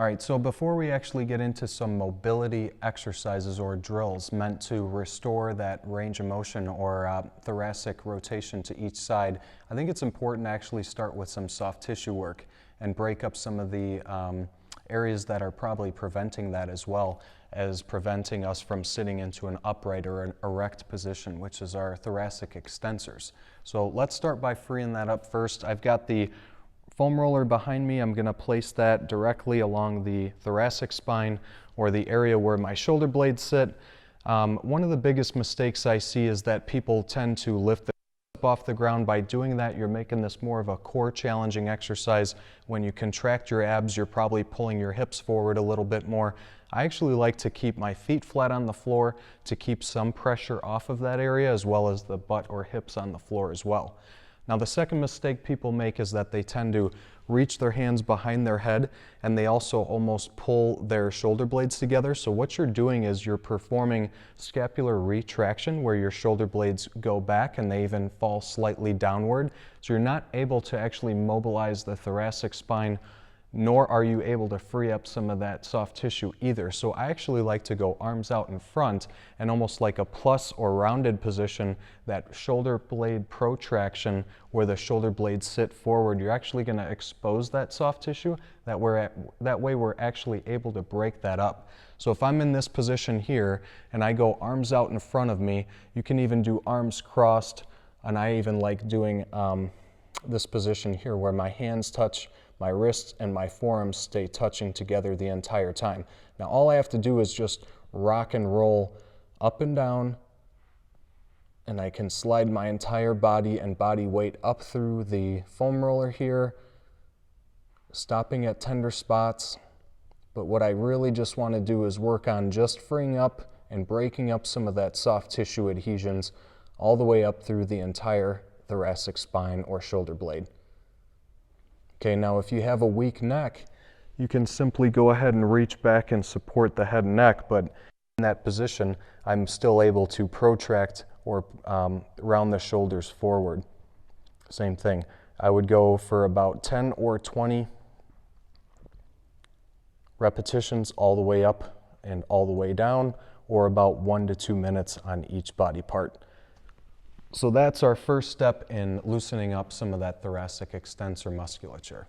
All right, so before we actually get into some mobility exercises or drills meant to restore that range of motion or thoracic rotation to each side, I think it's important to actually start with some soft tissue work and break up some of the areas that are probably preventing that, as well as preventing us from sitting into an upright or an erect position, which is our thoracic extensors. So let's start by freeing that up first. I've got the foam roller behind me. I'm going to place that directly along the thoracic spine, or the area where my shoulder blades sit. One of the biggest mistakes I see is that people tend to lift the hip off the ground. By doing that, you're making this more of a core challenging exercise. When you contract your abs, you're probably pulling your hips forward a little bit more. I actually like to keep my feet flat on the floor to keep some pressure off of that area, as well as the butt or hips on the floor as well. Now, the second mistake people make is that they tend to reach their hands behind their head, and they also almost pull their shoulder blades together. So what you're doing is you're performing scapular retraction, where your shoulder blades go back and they even fall slightly downward. So you're not able to actually mobilize the thoracic spine, nor are you able to free up some of that soft tissue either. So I actually like to go arms out in front and almost like a plus or rounded position, that shoulder blade protraction where the shoulder blades sit forward. You're actually going to expose that soft tissue. That way we're actually able to break that up. So if I'm in this position here and I go arms out in front of me, you can even do arms crossed, and I even like doing this position here where my hands touch, my wrists and my forearms stay touching together the entire time. Now all I have to do is just rock and roll up and down, and I can slide my entire body and body weight up through the foam roller here, stopping at tender spots. But what I really just want to do is work on just freeing up and breaking up some of that soft tissue adhesions all the way up through the entire thoracic spine or shoulder blade. Okay, now if you have a weak neck, you can simply go ahead and reach back and support the head and neck, but in that position, I'm still able to protract or round the shoulders forward. Same thing. I would go for about 10 or 20 repetitions all the way up and all the way down, or about 1 to 2 minutes on each body part. So that's our first step in loosening up some of that thoracic extensor musculature.